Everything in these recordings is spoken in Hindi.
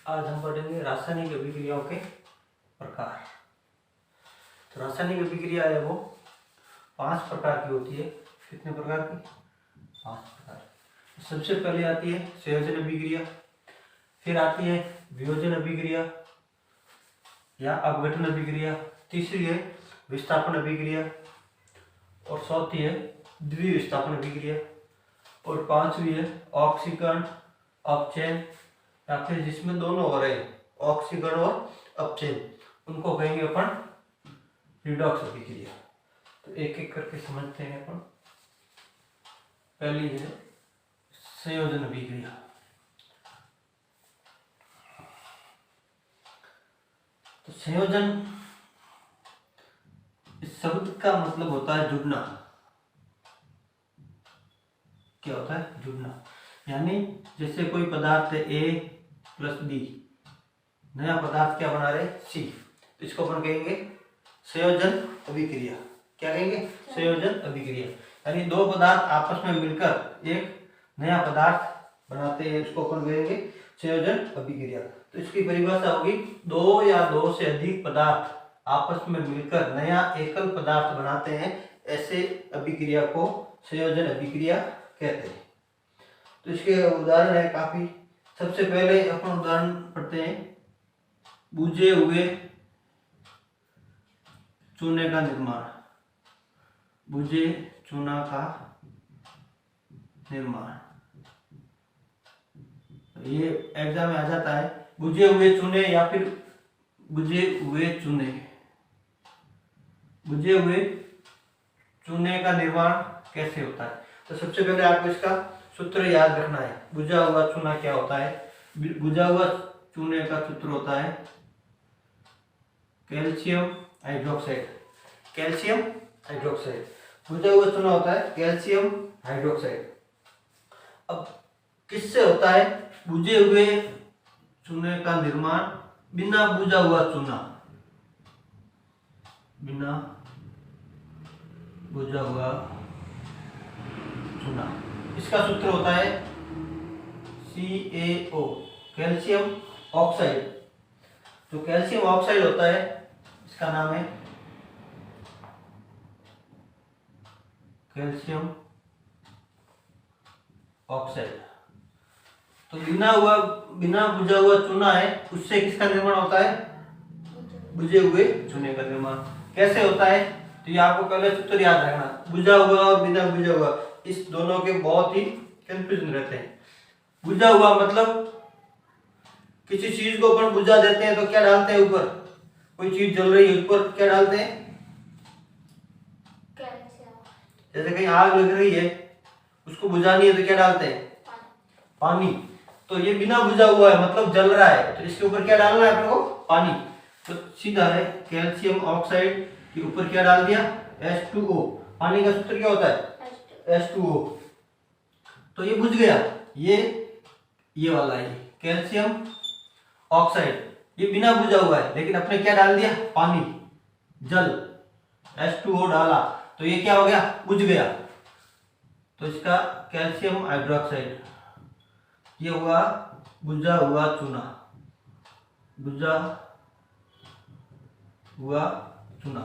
आज हम पढ़ेंगे रासायनिक अभिक्रियाओं के प्रकार। तो रासायनिक अभिक्रिया है वो 5 प्रकार की होती है। कितने प्रकार की? 5 प्रकार। सबसे पहले आती है संयोजन अभिक्रिया, फिर आती है वियोजन अभिक्रिया या अपघटन अभिक्रिया, तीसरी है विस्थापन अभिक्रिया और चौथी है द्विविस्थापन अभिक्रिया और पांचवी है ऑक्सीकरण अपचयन या फिर जिसमें दोनों हो रहे हैं ऑक्सीकरण और अपचयन, उनको कहेंगे अपन रिडॉक्स अभिक्रिया। तो एक एक करके समझते हैं अपन। पहली है संयोजन अभिक्रिया। तो संयोजन इस शब्द का मतलब होता है जुड़ना। क्या होता है? जुड़ना। यानी जैसे कोई पदार्थ है A प्लस B, नया पदार्थ क्या बना रहे? C, तो इसको अपन कहेंगे संयोजन अभिक्रिया। क्या कहेंगे? संयोजन अभिक्रिया। यानी दो पदार्थ आपस में मिलकर एक नया पदार्थ बनाते हैं, इसको अपन कहेंगे संयोजन अभिक्रिया। तो इसकी परिभाषा होगी दो या दो से अधिक पदार्थ आपस में मिलकर नया एकल पदार्थ बनाते हैं, ऐसे अभिक्रिया को संयोजन अभिक्रिया कहते हैं। तो इसके उदाहरण है काफी। सबसे पहले अपन उदाहरण पढ़ते हैं, बुझे हुए चूने का निर्माण। बुझे चूना का निर्माण, ये एग्जाम में आ जाता है। बुझे हुए चूने या फिर बुझे हुए चूने। बुझे हुए चूने का निर्माण कैसे होता है? तो सबसे पहले आपको इसका सूत्र याद रखना है। बुझा हुआ चूना क्या होता है? बुझा हुआ चूने का सूत्र होता है कैल्शियम हाइड्रोक्साइड। कैल्शियम हाइड्रोक्साइड बुझा हुआ चूना होता है कैल्शियम हाइड्रोक्साइड। अब किससे होता है बुझे हुए चूने का निर्माण? बिना बुझा हुआ चूना, बिना बुझा हुआ चूना, इसका सूत्र होता है CaO, कैल्शियम ऑक्साइड। जो कैल्शियम ऑक्साइड होता है इसका नाम है कैल्शियम ऑक्साइड। तो बिना बुझा हुआ चूना है, उससे किसका निर्माण होता है? बुझे हुए चूने का निर्माण। कैसे होता है? तो ये आपको पहले सूत्र याद रखना। बुझा हुआ और बिना बुझा हुआ, इस दोनों के बहुत ही कंफ्यूजन रहते हैं। बुझा हुआ मतलब किसी चीज को अपन बुझा देते हैं तो क्या डालते हैं ऊपर? कोई चीज जल रही है ऊपर क्या डालते हैं? जैसे कहीं आग लग रही है, उसको बुझानी है तो क्या डालते हैं? पानी। तो ये बिना बुझा हुआ है मतलब जल रहा है, तो इसके ऊपर क्या डालना है अपने को? पानी। तो सीधा है कैल्शियम ऑक्साइड के ऊपर क्या डाल दिया? H2O। पानी का सूत्र क्या होता है? H2O। तो ये बुझ गया। ये वाला है कैल्शियम ऑक्साइड, ये बिना बुझा हुआ है, लेकिन अपने क्या डाल दिया? पानी, जल, H2O डाला, तो ये क्या हो गया? बुझ गया। तो इसका कैल्शियम हाइड्रोक्साइड, ये हुआ बुझा हुआ चूना। बुझा हुआ चूना।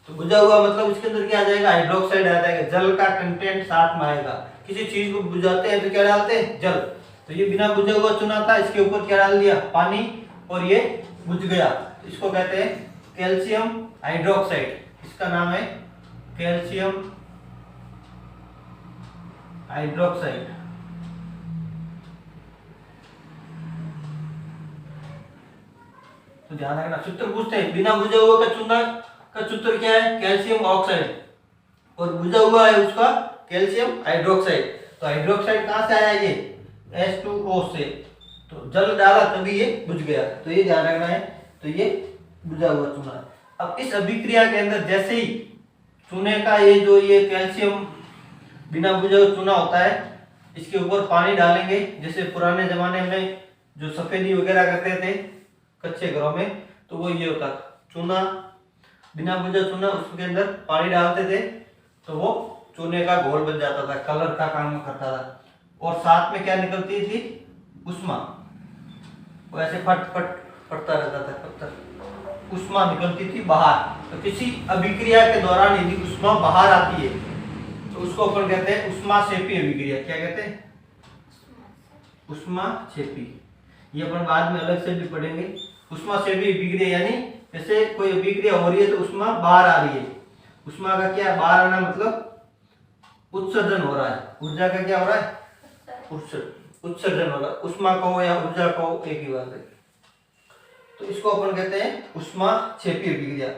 तो बुझा हुआ मतलब इसके अंदर क्या आ जाएगा? हाइड्रोक्साइड आ जाएगा, जल का कंटेंट साथ में आएगा। किसी चीज को बुझाते हैं तो क्या डालते हैं? जल। तो ये बिना बुझा हुआ चूना था, इसके ऊपर क्या डाल दिया? पानी, और ये बुझ गया। तो इसको कहते हैं कैल्शियम हाइड्रोक्साइड। इसका नाम है कैल्शियम हाइड्रोक्साइड। तो ध्यान रखना, सूत्र पूछते हैं बिना बुझा हुआ का चूना का सूत्र क्या है? कैल्शियम ऑक्साइड, और बुझा हुआ है उसका कैल्शियम हाइड्रोक्साइड। तो हाइड्रोक्साइड कहां से आया? ये H2O से, तो जल डाला तभी ये बुझ गया। तो ये ध्यान रखना है। तो ये बुझा हुआ चूना है। अब इस अभिक्रिया के अंदर जैसे ही चूने का ये कैल्शियम बिना बुझा हुआ चूना होता है, इसके ऊपर पानी डालेंगे। जैसे पुराने जमाने में जो सफेदी वगैरह करते थे कच्चे घरों में, तो वो ये होता चूना, बिना बुझा चूना, उसके अंदर पानी डालते थे तो वो चूने का घोल बन जाता था, कलर का काम करता था। और साथ में क्या निकलती थी? उष्मा। वो ऐसे फट फट फटता रहता था पत्थर, उष्मा निकलती थी बाहर। तो किसी अभिक्रिया के दौरान यदि उष्मा बाहर आती है तो उसको अपन कहते हैं उष्माक्षेपी अभिक्रिया। क्या कहते हैं? उष्माक्षेपी। ये अपन बाद में अलग से भी पढ़ेंगे। उष्माक्षेपी अभिक्रिया यानी जैसे कोई अभिक्रिया हो रही है तो उष्मा बाहर आ रही है। उष्मा का क्या बाहर आना मतलब उत्सर्जन हो रहा है। ऊर्जा का क्या हो रहा है? उत्सर्जन हो रहा है। उष्मा कहो या ऊर्जा कहो एक ही बात है। तो इसको अपन कहते हैं उष्माक्षेपी अभिक्रिया।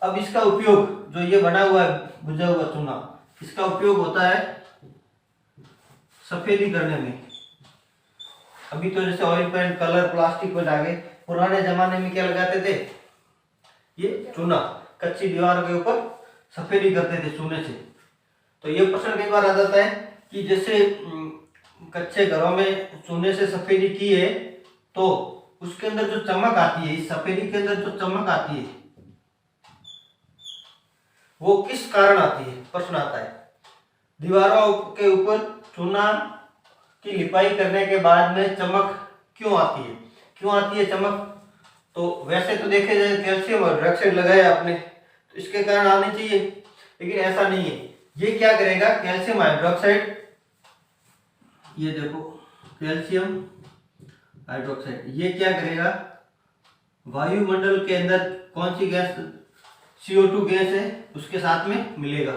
अब इसका उपयोग जो ये बना हुआ है बुझा हुआ चूना, इसका उपयोग होता है सफेदी करने में। अभी तो जैसे ऑयल पेंट कलर प्लास्टिक पर डाले, पुराने जमाने में क्या लगाते थे? ये चूना, कच्ची दीवार के ऊपर सफेदी करते थे चूने से। तो ये प्रश्न कई बार आ जाता है कि जैसे कच्चे घरों में चूने से सफेदी की है तो उसके अंदर जो चमक आती है, इस सफेदी के अंदर जो चमक आती है वो किस कारण आती है? प्रश्न आता है। दीवारों के ऊपर चूना की लिपाई करने के बाद में चमक क्यों आती है? क्यों आती है चमक? तो वैसे तो देखे जाए कैल्शियम हाइड्रोक्साइड लगाया आपने तो इसके कारण आनी चाहिए, लेकिन ऐसा नहीं है। ये क्या करेगा? कैल्शियम हाइड्रोक्साइड, ये देखो कैल्शियम हाइड्रोक्साइड, ये क्या करेगा? वायुमंडल के अंदर कौन सी गैस, CO2 गैस है, उसके साथ में मिलेगा।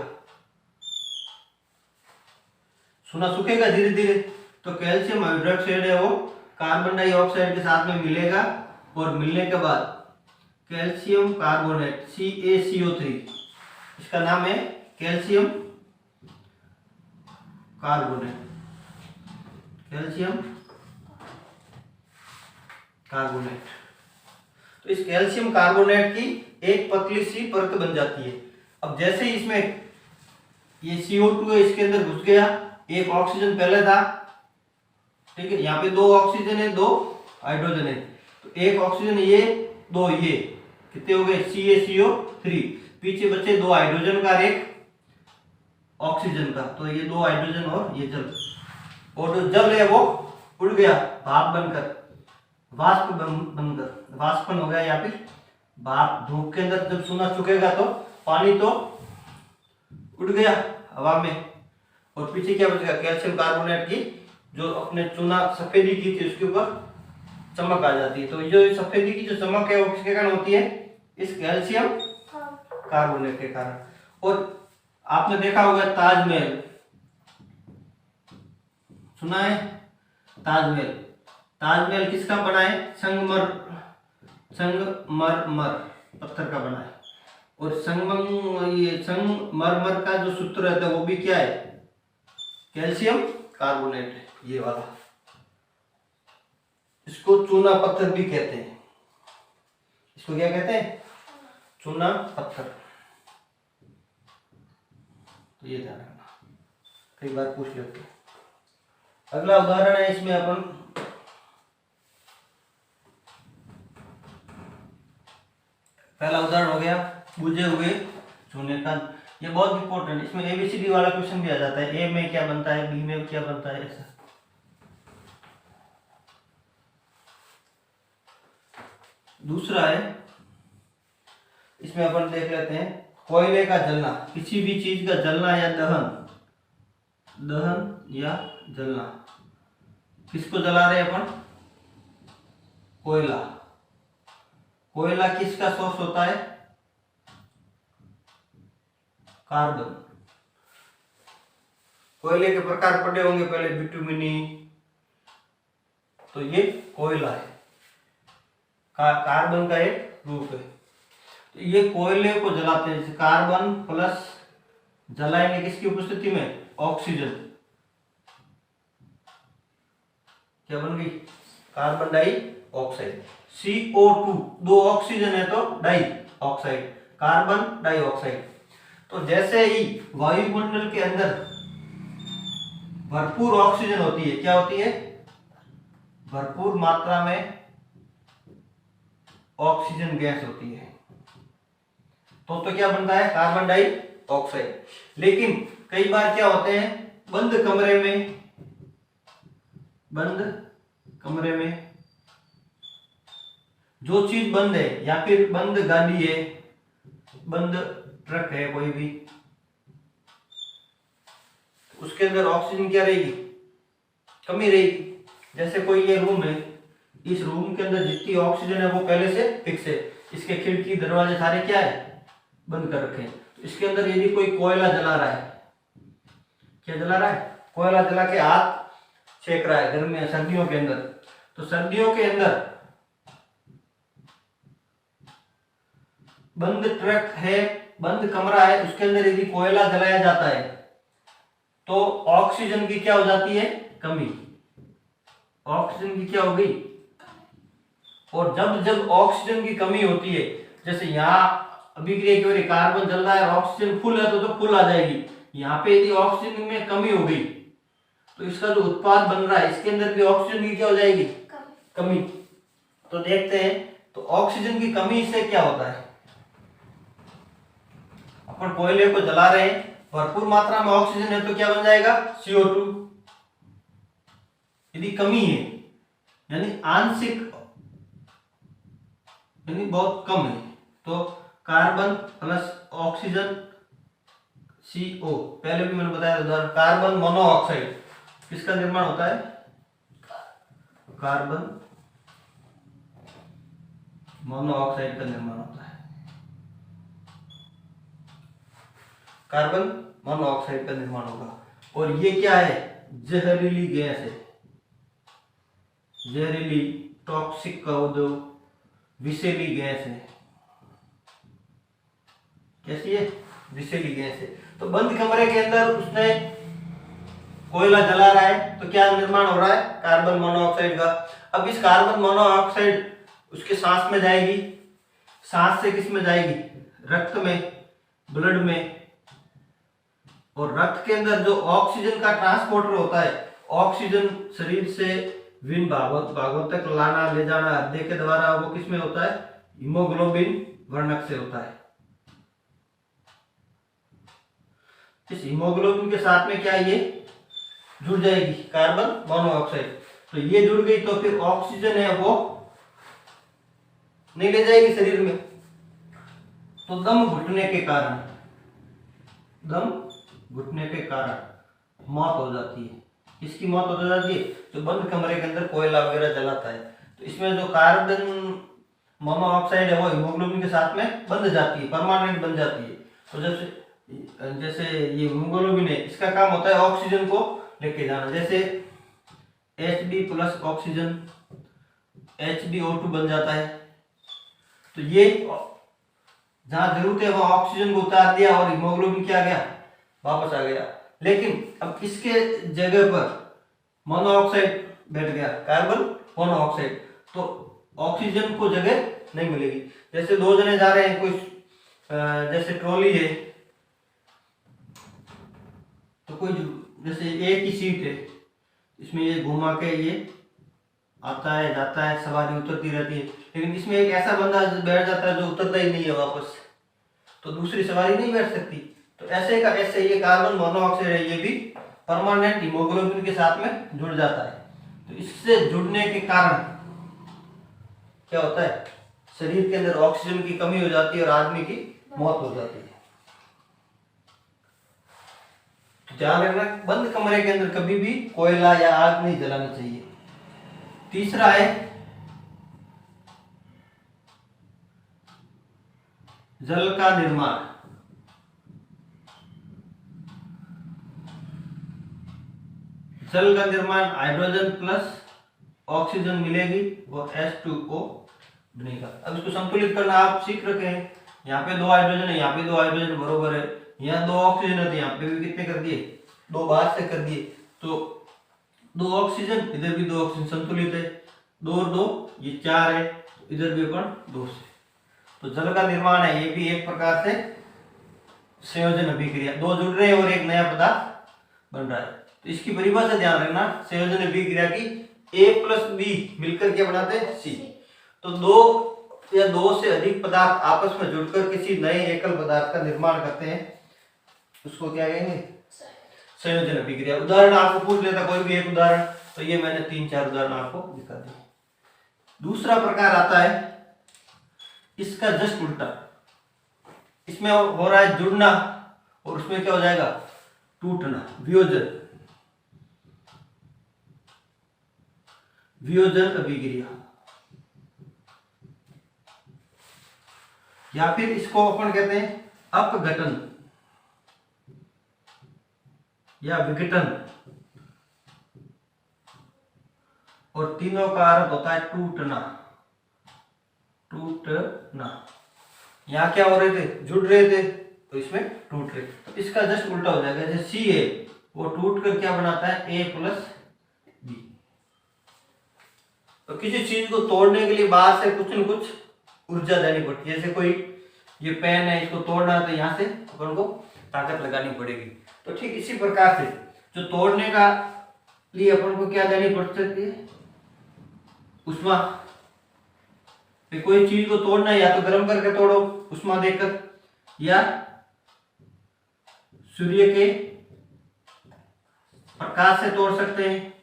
चूना सूखेगा धीरे धीरे तो कैल्शियम हाइड्रोक्साइड है वो कार्बन डाइऑक्साइड के साथ में मिलेगा और मिलने के बाद कैल्शियम कार्बोनेट CaCO3, इसका नाम है कैल्शियम कार्बोनेट। Calcium carbonate. तो इस कैल्शियम कार्बोनेट की एक पतली सी परत बन जाती है। अब जैसे ही इसमें ये CO2 है इसके अंदर घुस गया, एक ऑक्सीजन पहले था, ठीक है, यहाँ पे 2 ऑक्सीजन है 2 हाइड्रोजन है, तो एक ऑक्सीजन ये 2 ये कितने हो गए? CaCO3। पीछे बचे 2 हाइड्रोजन का और एक ऑक्सीजन का, तो ये 2 हाइड्रोजन और ये जल, और जो जल है वो उड़ गया भाप बनकर, वाष्प बनकर, वाष्पन हो गया या फिर भाप। धूप के अंदर जब चूना सूखेगा तो पानी तो उड़ गया हवा में और पीछे क्या बचेगा? कैल्शियम कार्बोनेट की जो अपने चूना सफेदी की थी उसके ऊपर चमक आ जाती है। तो जो सफेदी की जो चमक है वो किसके कारण होती है? इस कैल्शियम कार्बोनेट के कारण। और आपने देखा होगा ताजमहल, सुना है? ताजमहल, ताजमहल किसका बना है? संगमरमर पत्थर का बना है। और संगमरमर का जो सूत्र रहता है वो भी क्या है? कैल्शियम कार्बोनेट है, ये वाला। इसको चूना पत्थर भी कहते हैं। इसको क्या कहते हैं? चूना पत्थर। तो ये ध्यान रखना, कई बार पूछ लेते हैं। अगला उदाहरण है, इसमें अपन पहला उदाहरण हो गया बुझे हुए चूने का। ये बहुत इंपॉर्टेंट है, इसमें ABCD वाला क्वेश्चन भी आ जाता है। ए में क्या बनता है, बी में क्या बनता है, ऐसा। दूसरा है, इसमें अपन देख लेते हैं कोयले का जलना, किसी भी चीज का जलना या दहन या जलना। किसको जला रहे हैं अपन? कोयला। कोयला किसका सोर्स होता है? कार्बन। कोयले के प्रकार पढ़े होंगे पहले, बिटुमिनी, तो ये कोयला है, कार्बन का एक रूप है। तो ये कोयले को जलाते हैं, कार्बन प्लस जलाएंगे किसकी उपस्थिति में? ऑक्सीजन। क्या बन गई? Carbon dioxide. CO2, 2 ऑक्सीजन है तो डाई ऑक्साइड, कार्बन डाइऑक्साइड। तो जैसे ही वायुमंडल के अंदर भरपूर ऑक्सीजन होती है, क्या होती है? भरपूर मात्रा में ऑक्सीजन गैस होती है, तो क्या बनता है? Carbon dioxide. लेकिन कई बार क्या होते हैं, बंद कमरे में जो चीज बंद है, या फिर बंद गाड़ी है, बंद ट्रक है कोई भी, उसके अंदर ऑक्सीजन क्या रहेगी, कमी रहेगी। जैसे कोई ये रूम है, इस रूम के अंदर जितनी ऑक्सीजन है वो पहले से फिक्स है, इसके खिड़की दरवाजे सारे क्या है, बंद कर रखे हैं। तो इसके अंदर यदि कोई कोयला जला रहा है, क्या जला रहा है, कोयला जला के हाथ सेक रहा है गर्मी सर्दियों के अंदर, तो सर्दियों के अंदर बंद ट्रक है, बंद कमरा है, उसके अंदर यदि कोयला जलाया जाता है तो ऑक्सीजन की क्या हो जाती है, कमी। ऑक्सीजन की क्या हो गई, और जब जब ऑक्सीजन की कमी होती है, जैसे यहाँ अभिक्रिया की वजह कार्बन जल रहा है, ऑक्सीजन फुल है तो फुल आ जाएगी। यहाँ पे यदि ऑक्सीजन में कमी हो गई तो इसका जो उत्पाद बन रहा है इसके अंदर भी ऑक्सीजन की क्या हो जाएगी, कमी। तो देखते हैं, तो ऑक्सीजन की कमी से क्या होता है, अपन कोयले को जला रहे हैं, भरपूर मात्रा में ऑक्सीजन है तो क्या बन जाएगा, CO2। यदि कमी है यानी आंशिक, यानी बहुत कम है, तो कार्बन प्लस ऑक्सीजन CO, पहले भी मैंने बताया उदाहरण, कार्बन मोनोऑक्साइड किसका निर्माण होता है, कार्बन मोनोऑक्साइड का निर्माण होता है, कार्बन मोनोऑक्साइड का निर्माण होगा। और ये क्या है, जहरीली गैस है, जहरीली टॉक्सिक का दो विषैली गैस है। कैसी है, विषैली गैस है। तो बंद कमरे के अंदर उसने कोयला जला रहा है तो क्या निर्माण हो रहा है, कार्बन मोनोऑक्साइड का। अब इस कार्बन मोनोऑक्साइड उसके सांस में जाएगी, सांस से किस में जाएगी, रक्त में, ब्लड में, और रक्त के अंदर जो ऑक्सीजन का ट्रांसपोर्टर होता है, ऑक्सीजन शरीर से विभिन्न भागों तक लाना ले जाना हृदय के द्वारा, वो किस में होता है, हीमोग्लोबिन वर्णक से होता है। इस हीमोग्लोबिन के साथ में क्या ये जुड़ जाएगी, कार्बन मोनोऑक्साइड। तो ये जुड़ गई तो फिर ऑक्सीजन है वो नहीं ले जाएगी शरीर में, तो दम घुटने के कारण, दम घुटने के कारण मौत हो जाती है। इसकी मौत हो जाती है जो बंद कमरे के अंदर कोयला वगैरह जलाता है। तो इसमें जो कार्बन मोनोऑक्साइड है वो हीमोग्लोबिन के साथ में बंध जाती है, परमानेंट बन जाती है। तो जैसे ये हीमोग्लोबिन है, इसका काम होता है ऑक्सीजन को लेके जाना। जैसे Hb प्लस ऑक्सीजन HbO2 बन जाता है, तो ये जहां जरूरत है वहां ऑक्सीजन को उतार दिया और हीमोग्लोबिन क्या आ गया, वापस आ गया। लेकिन अब इसके जगह पर मोनोऑक्साइड बैठ गया, कार्बन मोनोऑक्साइड, तो ऑक्सीजन को जगह नहीं मिलेगी। जैसे दो जने जा रहे हैं, कोई जैसे ट्रॉली है, तो कोई जैसे एक ही सीट है, इसमें ये घुमा के ये आता है जाता है, सवारी उतरती रहती है, लेकिन इसमें एक ऐसा बंदा बैठ जाता है जो उतरता ही नहीं है वापस, तो दूसरी सवारी नहीं बैठ सकती। तो ऐसे ये कार्बन मोनोऑक्साइड है, ये भी परमानेंट हीमोग्लोबिन के साथ में जुड़ जाता है। तो इससे जुड़ने के कारण क्या होता है, शरीर के अंदर ऑक्सीजन की कमी हो जाती है और आदमी की मौत हो जाती है। तो ध्यान रखना, बंद कमरे के अंदर कभी भी कोयला या आग नहीं जलाना चाहिए। तीसरा है जल का निर्माण। जल का निर्माण हाइड्रोजन प्लस ऑक्सीजन मिलेगी और H2O बनेगा। अब इसको संतुलित करना आप सीख रखे हैं। यहाँ पे 2 हाइड्रोजन है, यहाँ पे 2 हाइड्रोजन बरोबर है, यहाँ 2 ऑक्सीजन है, तो यहाँ पे भी कितने कर दिए, 2 बाहर से कर दिए, तो 2 ऑक्सीजन, इधर भी 2 ऑक्सीजन, संतुलित है। 2 और 2 ये 4 है, इधर भी अपन 2 से। तो जल का निर्माण है, ये भी एक प्रकार से संयोजन अभिक्रिया, 2 जुड़ रहे हैं और एक नया पदार्थ बन रहा है। तो इसकी परिभाषा ध्यान रखना, संयोजन अभिक्रिया की A प्लस B मिलकर क्या बनाते हैं, C। तो 2 या 2 से अधिक पदार्थ आपस में जुड़कर किसी नए एकल पदार्थ का निर्माण करते हैं, उसको क्या कहेंगे, संयोजन अभिक्रिया। उदाहरण आपको पूछ लेता कोई भी एक उदाहरण, तो ये मैंने 3-4 उदाहरण आपको दिखा दिए। दूसरा प्रकार आता है इसका जस्ट उल्टा, इसमें हो रहा है जुड़ना और उसमें क्या हो जाएगा, टूटना, वियोजन, वियोजन अभिक्रिया। या फिर इसको अपन कहते हैं अपघटन या विघटन, और तीनों का अर्थ होता है टूटना, टूटना। यहां क्या हो रहे थे, जुड़ रहे थे, तो इसमें टूट रहे, तो इसका जस्ट उल्टा हो जाएगा। जैसे सी है वो टूट कर क्या बनाता है, ए प्लस बी। तो किसी चीज को तोड़ने के लिए बाहर से कुछ न कुछ ऊर्जा देनी पड़ती है। जैसे कोई ये पेन है, इसको तोड़ना है तो यहाँ से अपन को ताकत लगानी पड़ेगी। तो ठीक इसी प्रकार से जो तोड़ने का लिए अपन को क्या देनी पड़ सकती है, उष्मा। कोई चीज को तोड़ना है, या तो गर्म करके तोड़ो उष्मा देकर, या सूर्य के प्रकाश से तोड़ सकते हैं,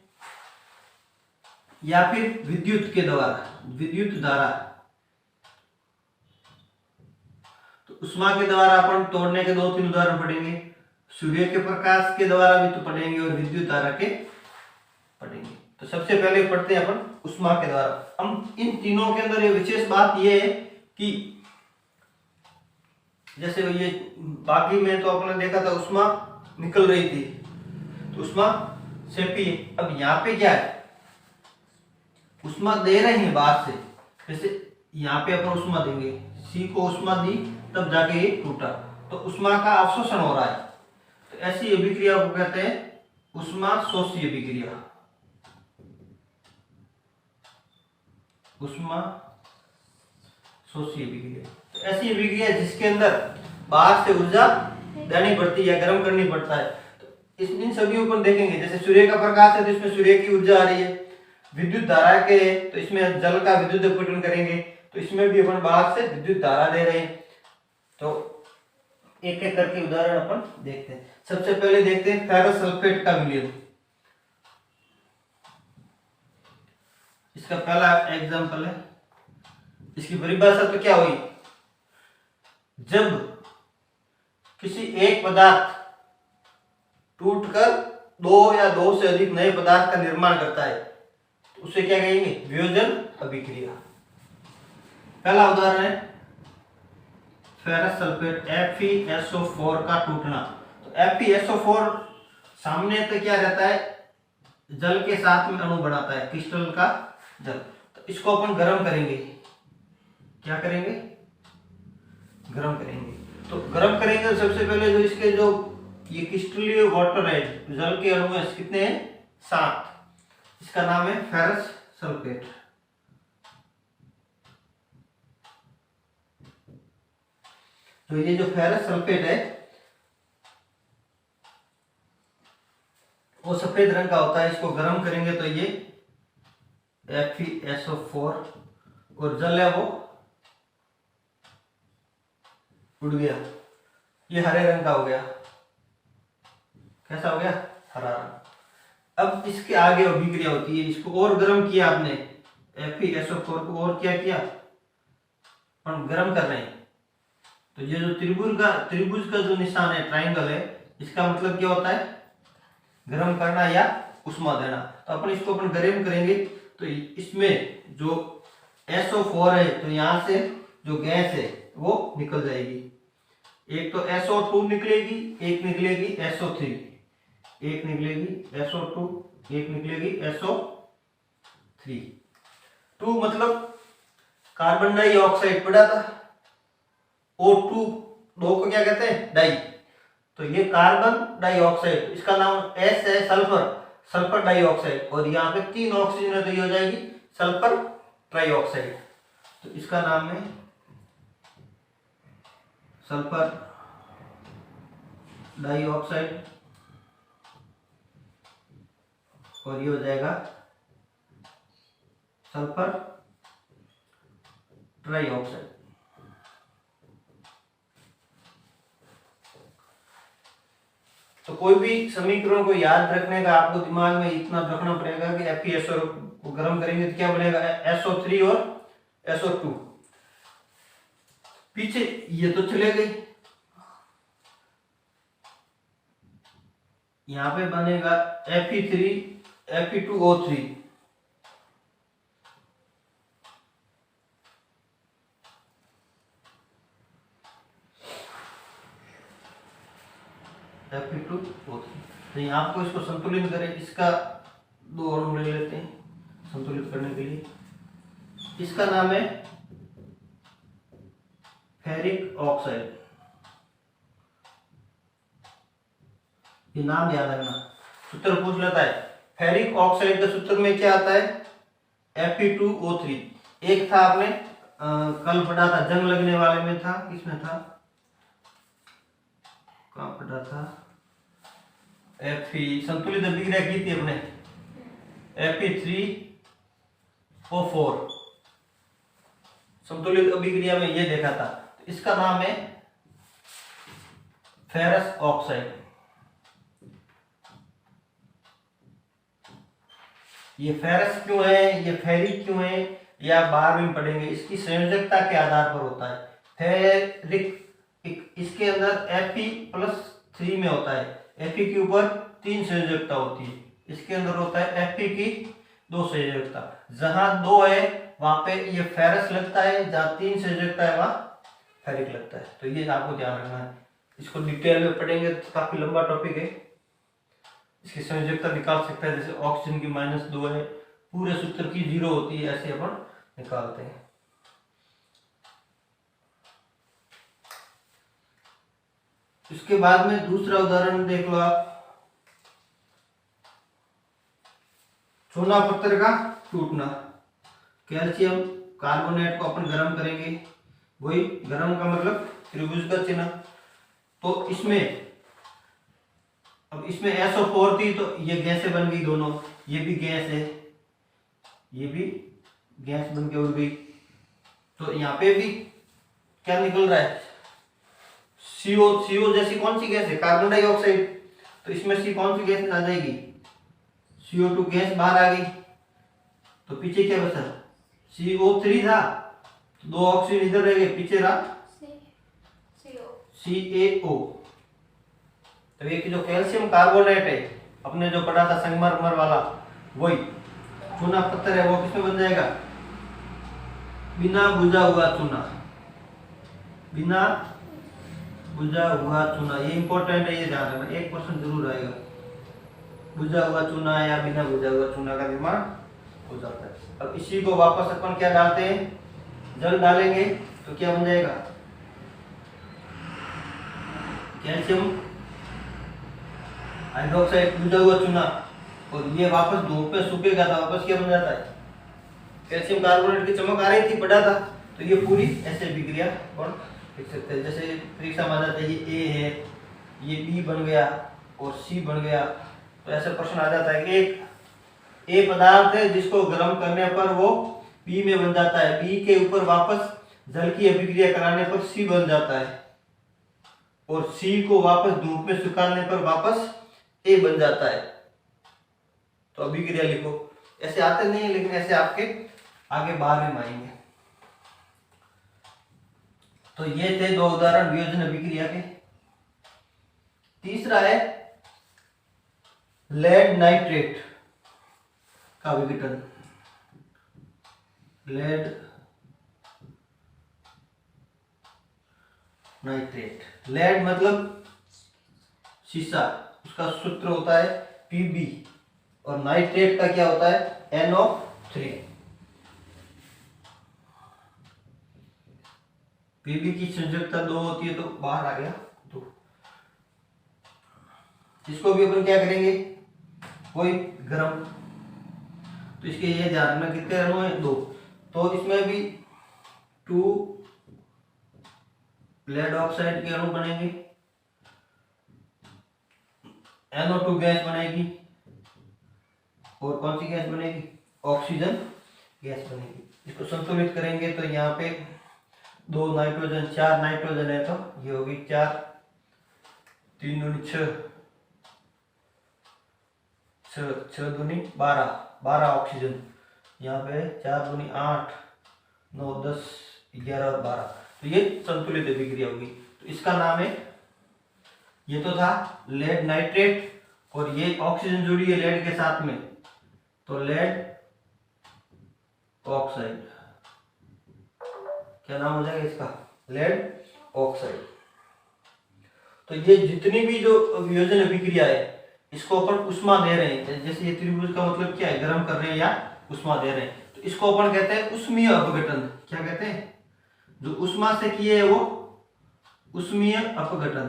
या फिर विद्युत के द्वारा, विद्युत धारा। तो उष्मा के द्वारा अपन तोड़ने के 2-3 उदाहरण पढ़ेंगे, सूर्य के प्रकाश के द्वारा भी तो पढ़ेंगे और विद्युत धारा के पढ़ेंगे। तो सबसे पहले पढ़ते हैं अपन उष्मा के द्वारा। हम इन तीनों के अंदर ये विशेष बात ये है कि जैसे ये बाकी में तो आपने देखा था उष्मा निकल रही थी, तो उष्मा से पी। अब यहाँ पे क्या है, उष्मा दे रहे हैं बाहर से, जैसे यहाँ पे अपन उष्मा देंगे, सी को उष्मा दी तब जाके ये टूटा, तो उष्मा का अवशोषण हो रहा है। तो ऐसी अभिक्रिया को कहते हैं उष्मा शोषी अभिक्रिया, उष्मा शोषी अभिक्रिया। तो ऐसी अभिक्रिया जिसके अंदर बाहर से ऊर्जा देनी पड़ती है या गर्म करनी पड़ता है। तो इन सभी को देखेंगे, जैसे सूर्य का प्रकाश है तो इसमें सूर्य की ऊर्जा आ रही है, विद्युत धारा के तो इसमें जल का विद्युत अपघटन करेंगे, तो इसमें भी अपन बाहर से विद्युत धारा दे रहे हैं। तो एक एक करके उदाहरण अपन देखते हैं। सबसे पहले देखते हैं फेरस सल्फेट का विलयन। इसका पहला एग्जांपल है, इसकी परिभाषा तो क्या हुई, जब किसी एक पदार्थ टूटकर 2 या 2 से अधिक नए पदार्थ का निर्माण करता है तो उसे क्या कहेंगे, वियोजन अभिक्रिया। पहला उदाहरण है फेरस सल्फेट FeSO4 का टूटना। तो FeSO4 सामने तो क्या रहता है, जल के साथ में अणु बनाता है, क्रिस्टल का जल। तो इसको अपन गर्म करेंगे, क्या करेंगे, गर्म करेंगे। तो गर्म करेंगे तो सबसे पहले जो इसके जो ये क्रिस्टलीय वाटर है, जल के अणु है, कितने हैं, 7। इसका नाम है फेरस सल्फेट। तो ये जो फेरस सल्फेट है वो सफेद रंग का होता है। इसको गर्म करेंगे तो ये FeSO4 और जल है वो उड़ गया, ये हरे रंग का हो गया। कैसा हो गया, हरा रंग। अब इसके आगे अभिक्रिया होती है, इसको और गर्म किया आपने, FeSO4 को और क्या किया, हम गर्म कर रहे हैं। तो ये जो त्रिभुज का जो निशान है, ट्राइंगल है, इसका मतलब क्या होता है, गर्म करना या उष्मा देना। तो अपन इसको अपन गर्म करेंगे तो इसमें जो SO4 है तो यहां से जो गैस है वो निकल जाएगी। एक तो SO2 निकलेगी, एक निकलेगी SO3, एक निकलेगी SO2, एक निकलेगी SO3। 2 मतलब कार्बन डाइऑक्साइड पड़ा था, O2 दो को क्या कहते हैं, डाई। तो ये कार्बन डाइऑक्साइड, इसका नाम S है सल्फर, सल्फर डाइऑक्साइड, और यहाँ पे 3 ऑक्सीजन है तो ये हो जाएगी सल्फर ट्राइऑक्साइड। तो इसका नाम है सल्फर डाइऑक्साइड, और ये हो जाएगा सल्फर ट्राइऑक्साइड। तो कोई भी समीकरण को याद रखने का आपको दिमाग में इतना रखना पड़ेगा कि FeSO को गर्म करेंगे तो क्या बनेगा, SO3 और SO2। पीछे ये तो चले गई, यहां पे बनेगा Fe3 Fe2O3। Fe2O3। तो यहाँ आपको इसको संतुलित करें, इसका दो अणु ले लेते हैं संतुलित करने के लिए। इसका नाम है फेरिक ऑक्साइड, ये नाम याद रखना, सूत्र पूछ लेता है। फेरिक ऑक्साइड के सूत्र में क्या आता है, Fe2O3। एक था आपने कल पढ़ा था, जंग लगने वाले में था, किसमें था, कहाँ पढ़ा था, संतुलित अभिक्रिया की थी अपने, Fe3O4 संतुलित अभिक्रिया में ये देखा था। तो इसका नाम है फेरस ऑक्साइड। ये फेरस क्यों है, ये फेरिक क्यों है, या बार में पढ़ेंगे, इसकी संयोजकता के आधार पर होता है। फेरिक इसके अंदर Fe+3 में होता है, Fe के ऊपर 3 संयोजकता होती है, इसके अंदर होता है Fe की 2 संयोजकता। जहां 2 है वहां पे ये फेरस लगता है, जहां 3 संयोजकता है वहां फेरिक लगता है। तो ये आपको ध्यान रखना है, इसको डिटेल में पढ़ेंगे तो काफी लंबा टॉपिक है। इसकी संयोजकता निकाल सकता है, जैसे ऑक्सीजन की -2 है, पूरे सूत्र की 0 होती है, ऐसे अपन निकालते हैं। इसके बाद में दूसरा उदाहरण देख लो आप, चूना पत्थर का टूटना। कैल्शियम कार्बोनेट को अपन गर्म करेंगे, वही गर्म का मतलब त्रिभुज का चिन्ह। तो इसमें अब इसमें SO4 थी तो ये गैसें बन गई दोनों, ये भी गैस है, ये भी गैस बन के उड़ गई। तो यहाँ पे भी क्या निकल रहा है, CO जैसी कौन सी गैस है, कार्बन डाइऑक्साइड। तो इसमें से कौन सी गैस आ जाएगी, CO2 गैस बाहर आ गई। तो पीछे क्या बचा, CO3 था, तो 2 ऑक्सीजन इधर रह गए, पीछे रहा CaO। तो एक जो कैल्शियम कार्बोनेट है अपने जो पढ़ा था संगमरमर वाला, वही चूना पत्थर है, वो किसमें बन जाएगा, बिना बुझा हुआ चूना, बिना बुझा हुआ चूना। ये इंपॉर्टेंट है, ये ध्यान रखना, 1% जरूर आएगा। बुझा हुआ चूना या बिना बुझा हुआ चूना का निर्माण हो जाता है। अब इसी को वापस अपन क्या डालते हैं, जल डालेंगे तो क्या बन जाएगा, कैल्शियम हाइड्रोक्साइड, बुझा हुआ चूना। और ये वापस धूप में सूखेगा तो वापस क्या बन जाता है, कैल्शियम कार्बोनेट की चमक आ रही थी, पढ़ा था। तो ये पूरी ऐसे अभिक्रिया और लिख सकते हैं। जैसे परीक्षा में आ जाता है, ये A है, ये B बन गया और C बन गया। तो ऐसे प्रश्न आ जाता है कि एक A पदार्थ है जिसको गर्म करने पर वो B में बन जाता है, B के ऊपर वापस जल की अभिक्रिया कराने पर C बन जाता है, और C को वापस धूप में सुखाने पर वापस A बन जाता है। तो अभिक्रिया लिखो, ऐसे आते नहीं है, लेकिन ऐसे आपके आगे बाहर में आएंगे। तो ये थे 2 उदाहरण वियोजन अभिक्रिया के। तीसरा है लेड नाइट्रेट का विघटन। लेड नाइट्रेट, लेड मतलब शीशा, उसका सूत्र होता है Pb, और नाइट्रेट का क्या होता है NO3। Pb की संयोजकता 2 होती है, तो बाहर आ गया 2। इसको भी अपन क्या करेंगे, कोई गर्म। तो इसके ये ध्यान रखना कितने अणु है, 2। तो इसमें भी 2 लेड ऑक्साइड के अणु बनेंगे, NO2 गैस बनेगी, और कौन सी गैस बनेगी, ऑक्सीजन गैस बनेगी। इसको संतुलित करेंगे तो यहाँ पे 2 नाइट्रोजन, 4 नाइट्रोजन है, तो ये होगी 4, 3 दूनी 6, छः दूनी 12, 12 ऑक्सीजन, यहाँ पे 4 दूनी 8, 9, 10, 11 और 12, तो ये संतुलित अभिक्रिया होगी। तो इसका नाम है, ये तो था लेड नाइट्रेट और ये ऑक्सीजन जुड़ी है लेड के साथ में, तो लेड ऑक्साइड, क्या नाम हो जाएगा इसका, लेड ऑक्साइड। तो ये जितनी भी जो वियोजन अभिक्रिया है इसको अपन उष्मा दे रहे हैं, जैसे ये त्रिभुज का मतलब क्या है, गर्म कर रहे हैं या उष्मा दे रहे हैं, तो इसको अपन कहते हैं उष्मीय अपघटन। क्या कहते हैं, जो उष्मा से किए है वो उष्मीय अपघटन।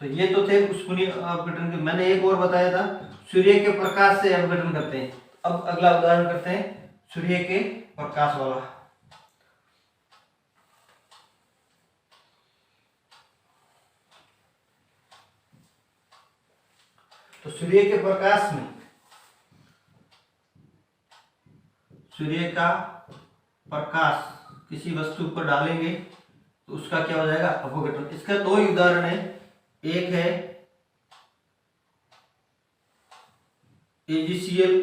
तो ये तो थे उष्मीय अपघटन के। मैंने एक और बताया था, सूर्य के प्रकाश से अपघटन करते हैं। अब अगला उदाहरण करते हैं सूर्य के प्रकाश वाला। तो सूर्य के प्रकाश में, सूर्य का प्रकाश किसी वस्तु पर डालेंगे तो उसका क्या हो जाएगा, अपघटन। इसका दो ही उदाहरण है, एक है AgCl,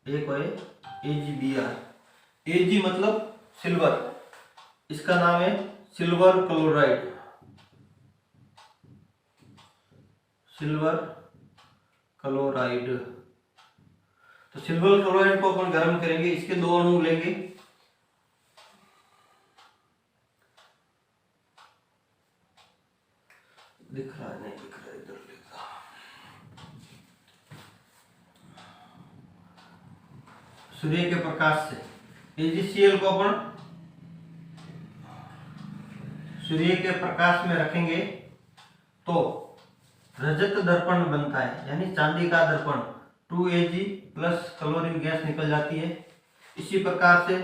एक है AgBr। Ag मतलब सिल्वर, इसका नाम है सिल्वर क्लोराइड, सिल्वर क्लोराइड। तो सिल्वर क्लोराइड को अपन गर्म करेंगे, इसके दो अणु लेंगे, दिख रहा है नहीं दिख रहा है, इधर लिखा, सूर्य के प्रकाश से AgCl को अपन सूर्य के प्रकाश में रखेंगे तो रजत दर्पण बनता है, यानी चांदी का दर्पण, 2Ag प्लस क्लोरीन गैस निकल जाती है। इसी प्रकार से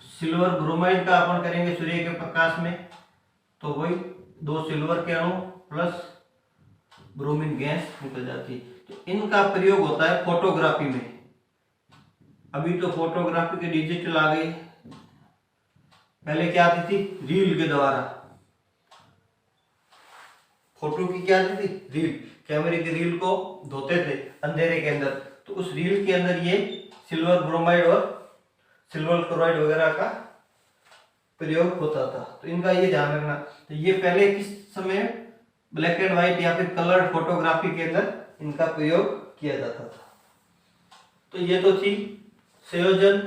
सिल्वर ब्रोमाइड का अपन करेंगे सूर्य के प्रकाश में, तो वही 2 सिल्वर के अणु प्लस ब्रोमीन गैस निकल जाती है। तो इनका प्रयोग होता है फोटोग्राफी में। अभी तो फोटोग्राफी के डिजिटल आ गई, पहले क्या आती थी, रील के द्वारा। फोटो की क्या आती थी, रील, कैमरे की रील को धोते थे अंधेरे के अंदर, तो उस रील के अंदर ये सिल्वर ब्रोमाइड और सिल्वर क्लोराइड वगैरह का प्रयोग होता था। तो इनका ये ध्यान रखना। तो ये पहले किस समय ब्लैक एंड व्हाइट या फिर कलर्ड फोटोग्राफी के अंदर इनका प्रयोग किया जाता था। तो ये तो थी संयोजन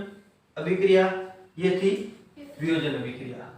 अभिक्रिया, ये थी वियोजन अभिक्रिया।